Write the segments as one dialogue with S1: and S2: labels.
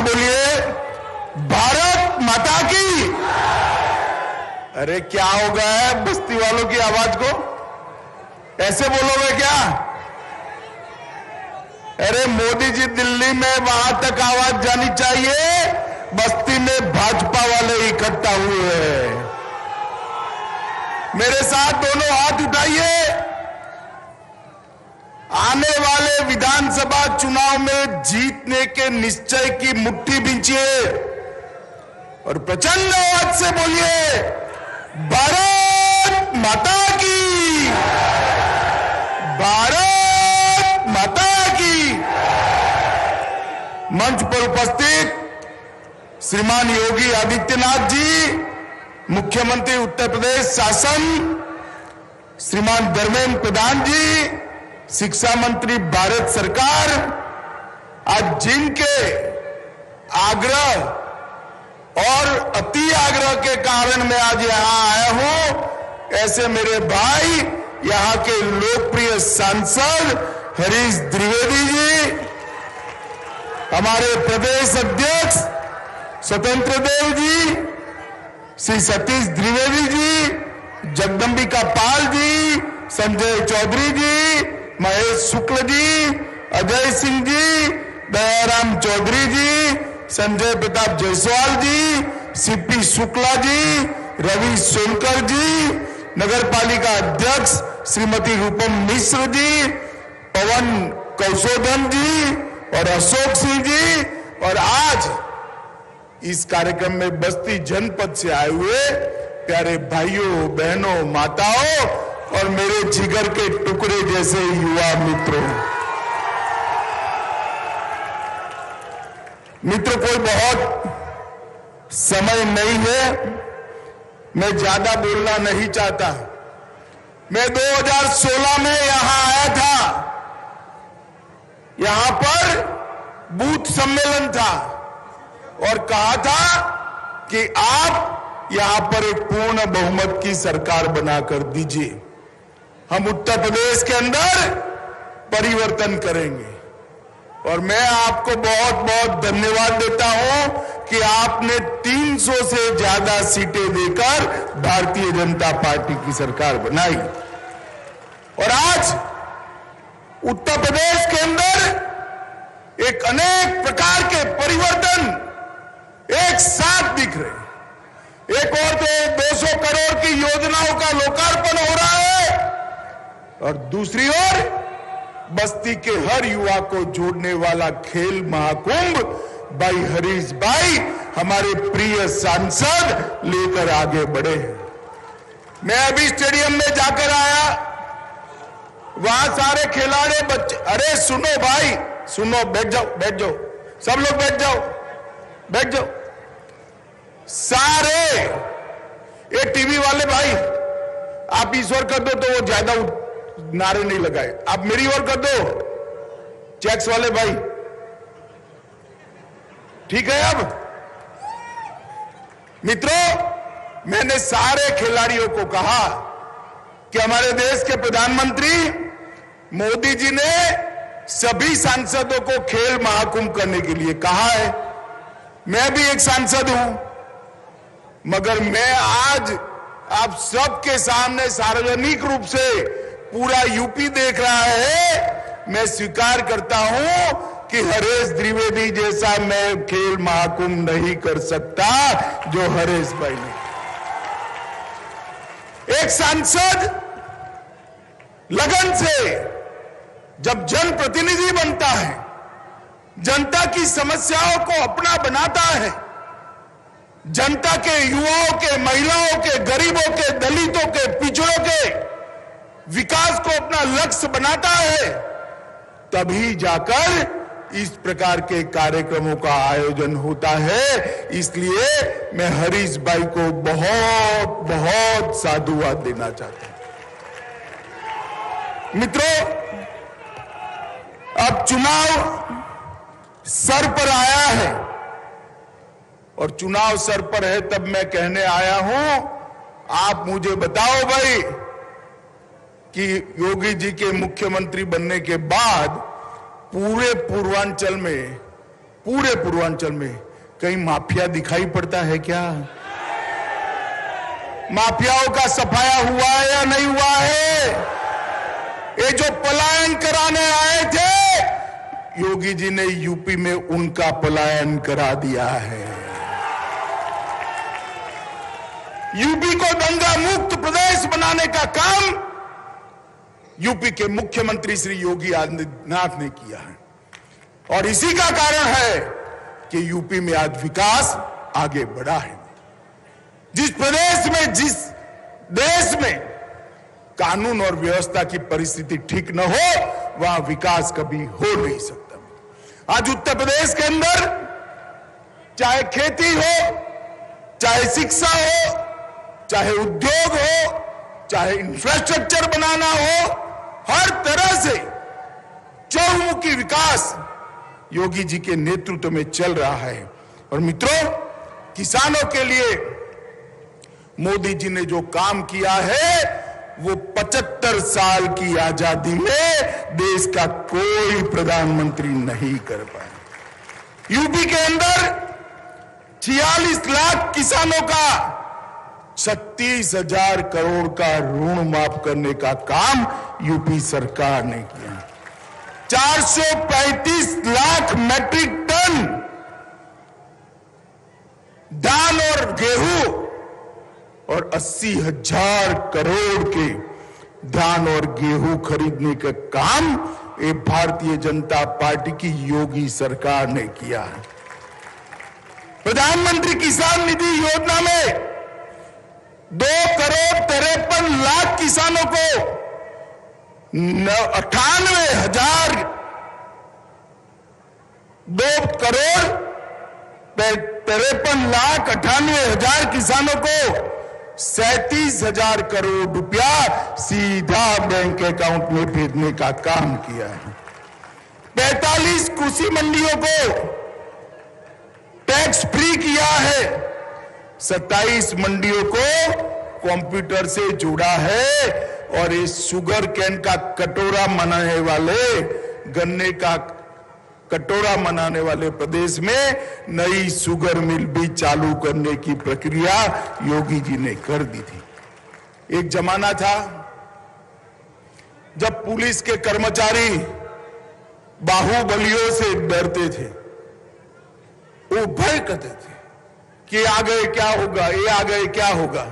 S1: बोलिए भारत माता की। अरे क्या हो गया है बस्ती वालों की आवाज को? ऐसे बोलोगे क्या? अरे मोदी जी दिल्ली में वहां तक आवाज जानी चाहिए, बस्ती में भाजपा वाले इकट्ठा हुए हैं। मेरे साथ दोनों हाथ उठाइए। आने वाले विधानसभा चुनाव में जीतने के निश्चय की मुट्ठी बींचिए और प्रचंड आवाज से बोलिए भारत माता की, भारत माता की। मंच पर उपस्थित श्रीमान योगी आदित्यनाथ जी, मुख्यमंत्री उत्तर प्रदेश शासन, श्रीमान धर्मेंद्र प्रधान जी, शिक्षा मंत्री भारत सरकार, आज जिनके आग्रह और अति आग्रह के कारण मैं आज यहां आया हूं, ऐसे मेरे भाई यहां के लोकप्रिय सांसद हरीश द्विवेदी जी, हमारे प्रदेश अध्यक्ष स्वतंत्र देव जी, श्री सतीश द्विवेदी जी, जगदंबिका पाल जी, संजय चौधरी जी, महेश शुक्ल जी, अजय सिंह जी, दयाराम चौधरी जी, संजय प्रताप जायसवाल जी, सीपी शुक्ला जी, रवि सोनकर जी, नगर पालिका अध्यक्ष श्रीमती रूपम मिश्र जी, पवन कौशोधन जी और अशोक सिंह जी, और आज इस कार्यक्रम में बस्ती जनपद से आए हुए प्यारे भाइयों बहनों माताओं और मेरे जिगर के टुकड़े जैसे युवा मित्रों। मित्रों, कोई बहुत समय नहीं है, मैं ज्यादा बोलना नहीं चाहता। मैं 2016 में यहां आया था, यहां पर बूथ सम्मेलन था और कहा था कि आप यहां पर एक पूर्ण बहुमत की सरकार बनाकर दीजिए, हम उत्तर प्रदेश के अंदर परिवर्तन करेंगे। और मैं आपको बहुत बहुत धन्यवाद देता हूं कि आपने 300 से ज्यादा सीटें देकर भारतीय जनता पार्टी की सरकार बनाई और आज उत्तर प्रदेश के अंदर एक अनेक प्रकार के परिवर्तन एक साथ दिख रहे। एक और तो 200 करोड़ की योजनाओं का लोकार्पण हो रहा है और दूसरी ओर बस्ती के हर युवा को जोड़ने वाला खेल महाकुंभ भाई हरीश भाई हमारे प्रिय सांसद लेकर आगे बढ़े हैं। मैं अभी स्टेडियम में जाकर आया, वहां सारे खिलाड़ी बच्चे, अरे सुनो भाई सुनो, बैठ जाओ बैठ जाओ, सब लोग बैठ जाओ बैठ जाओ। सारे ये टीवी वाले भाई आप ईश्वर कर दो तो वो ज्यादा नारे नहीं लगाए, आप मेरी ओर कर दो। चेक्स वाले भाई ठीक है। अब मित्रों, मैंने सारे खिलाड़ियों को कहा कि हमारे देश के प्रधानमंत्री मोदी जी ने सभी सांसदों को खेल महाकुंभ करने के लिए कहा है। मैं भी एक सांसद हूं, मगर मैं आज आप सबके सामने सार्वजनिक रूप से पूरा यूपी देख रहा है, मैं स्वीकार करता हूं कि हरीश द्विवेदी जैसा मैं खेल महाकुंभ नहीं कर सकता जो हरीश भाई ने। एक सांसद लगन से जब जनप्रतिनिधि बनता है, जनता की समस्याओं को अपना बनाता है, जनता के युवाओं के, महिलाओं के, गरीबों के, दलितों के, पिछड़ों के विकास को अपना लक्ष्य बनाता है, तभी जाकर इस प्रकार के कार्यक्रमों का आयोजन होता है। इसलिए मैं हरीश भाई को बहुत बहुत साधुवाद देना चाहता हूं। मित्रों, अब चुनाव सर पर आया है और चुनाव सर पर है तब मैं कहने आया हूं, आप मुझे बताओ भाई कि योगी जी के मुख्यमंत्री बनने के बाद पूरे पूर्वांचल में पूरे पूर्वांचल में कहीं माफिया दिखाई पड़ता है क्या? माफियाओं का सफाया हुआ है या नहीं हुआ है? ये जो पलायन कराने आए थे, योगी जी ने यूपी में उनका पलायन करा दिया है। यूपी को दंगा मुक्त प्रदेश बनाने का काम यूपी के मुख्यमंत्री श्री योगी आदित्यनाथ ने किया है, और इसी का कारण है कि यूपी में आज विकास आगे बढ़ा है। जिस प्रदेश में, जिस देश में कानून और व्यवस्था की परिस्थिति ठीक न हो, वहां विकास कभी हो नहीं सकता। आज उत्तर प्रदेश के अंदर चाहे खेती हो, चाहे शिक्षा हो, चाहे उद्योग हो, चाहे इंफ्रास्ट्रक्चर बनाना हो, हर तरह से चहुमुखी विकास योगी जी के नेतृत्व में चल रहा है। और मित्रों, किसानों के लिए मोदी जी ने जो काम किया है, वो 75 साल की आजादी में देश का कोई प्रधानमंत्री नहीं कर पाया। यूपी के अंदर 46 लाख किसानों का 36,000 करोड़ का ऋण माफ करने का काम यूपी सरकार ने किया। 435 लाख मैट्रिक टन धान और गेहूं और 80,000 करोड़ के धान और गेहूं खरीदने का काम ये भारतीय जनता पार्टी की योगी सरकार ने किया है। प्रधानमंत्री किसान निधि योजना में 2,53,00,000 किसानों को 98,000 2,53,98,000 किसानों को 37,000 करोड़ रुपया सीधा बैंक अकाउंट में भेजने का काम किया है। 45 कृषि मंडियों को टैक्स फ्री किया है। 27 मंडियों को कंप्यूटर से जुड़ा है, और इस शुगर कैन का कटोरा बनाने वाले, गन्ने का कटोरा बनाने वाले प्रदेश में नई शुगर मिल भी चालू करने की प्रक्रिया योगी जी ने कर दी थी। एक जमाना था जब पुलिस के कर्मचारी बाहुबलियों से डरते थे, वो भय करते थे कि आ गए क्या होगा, ये आ गए क्या होगा।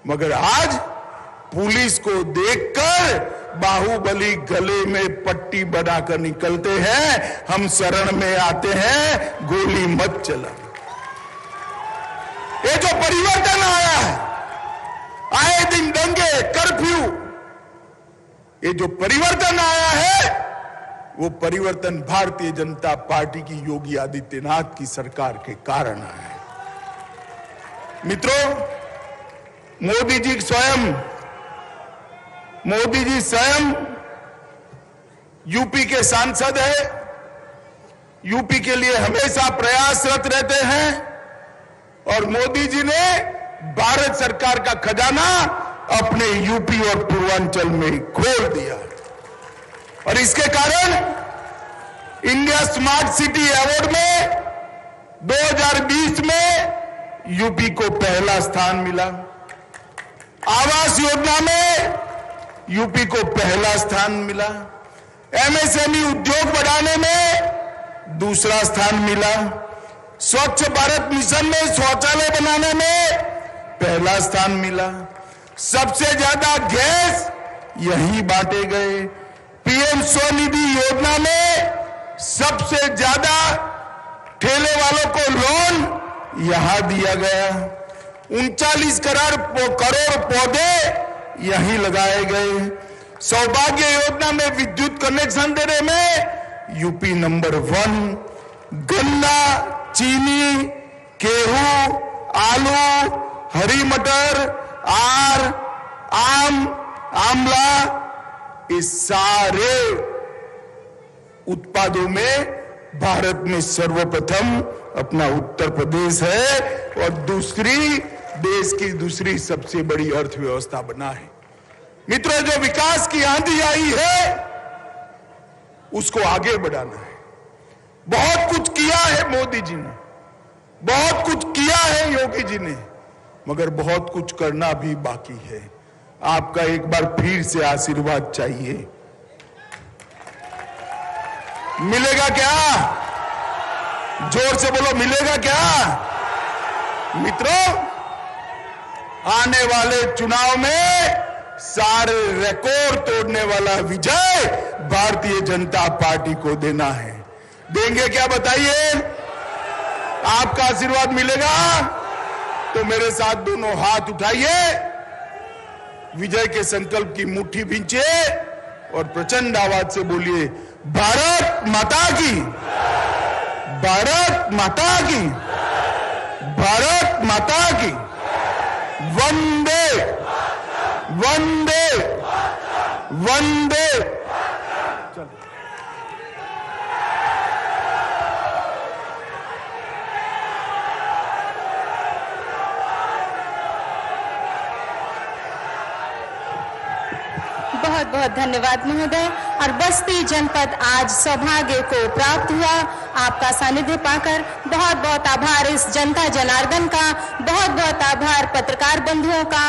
S1: मगर आज पुलिस को देखकर बाहुबली गले में पट्टी बनाकर निकलते हैं, हम शरण में आते हैं, गोली मत चला। ये जो परिवर्तन आया है, आए दिन दंगे, कर्फ्यू, ये जो परिवर्तन आया है, वो परिवर्तन भारतीय जनता पार्टी की योगी आदित्यनाथ की सरकार के कारण आया है। मित्रों, मोदी जी स्वयं यूपी के सांसद है, यूपी के लिए हमेशा प्रयासरत रहते हैं, और मोदी जी ने भारत सरकार का खजाना अपने यूपी और पूर्वांचल में खोल दिया। और इसके कारण इंडिया स्मार्ट सिटी अवार्ड में 2020 में यूपी को पहला स्थान मिला। आवास योजना में यूपी को पहला स्थान मिला। एमएसएमई उद्योग बढ़ाने में दूसरा स्थान मिला। स्वच्छ भारत मिशन में शौचालय बनाने में पहला स्थान मिला। सबसे ज्यादा गैस यहीं बांटे गए। पीएम स्वनिधि योजना में सबसे ज्यादा ठेले वालों को लोन यहां दिया गया। 39 करोड़ पौधे यहीं लगाए गए। सौभाग्य योजना में विद्युत कनेक्शन देने में यूपी नंबर 1। गन्ना, चीनी, गेहूं, आलू, हरी मटर, आम, आंवला, इस सारे उत्पादों में भारत में सर्वप्रथम अपना उत्तर प्रदेश है, और देश की दूसरी सबसे बड़ी अर्थव्यवस्था बना है। मित्रों, जो विकास की आंधी आई है उसको आगे बढ़ाना है। बहुत कुछ किया है मोदी जी ने, बहुत कुछ किया है योगी जी ने, मगर बहुत कुछ करना भी बाकी है। आपका एक बार फिर से आशीर्वाद चाहिए। मिलेगा क्या? जोर से बोलो, मिलेगा क्या? मित्रों, आने वाले चुनाव में सारे रिकॉर्ड तोड़ने वाला विजय भारतीय जनता पार्टी को देना है। देंगे क्या बताइए? आपका आशीर्वाद मिलेगा तो मेरे साथ दोनों हाथ उठाइए, विजय के संकल्प की मुट्ठी भींचिए और प्रचंड आवाज से बोलिए, भारत माता की, भारत माता की, भारत माता की, वंदे वंदे वंदे।
S2: बहुत बहुत धन्यवाद महोदय। और बस्ती जनपद आज सौभाग्य को प्राप्त हुआ आपका सानिध्य पाकर। बहुत बहुत आभार इस जनता जनार्दन का, बहुत बहुत आभार पत्रकार बंधुओं का।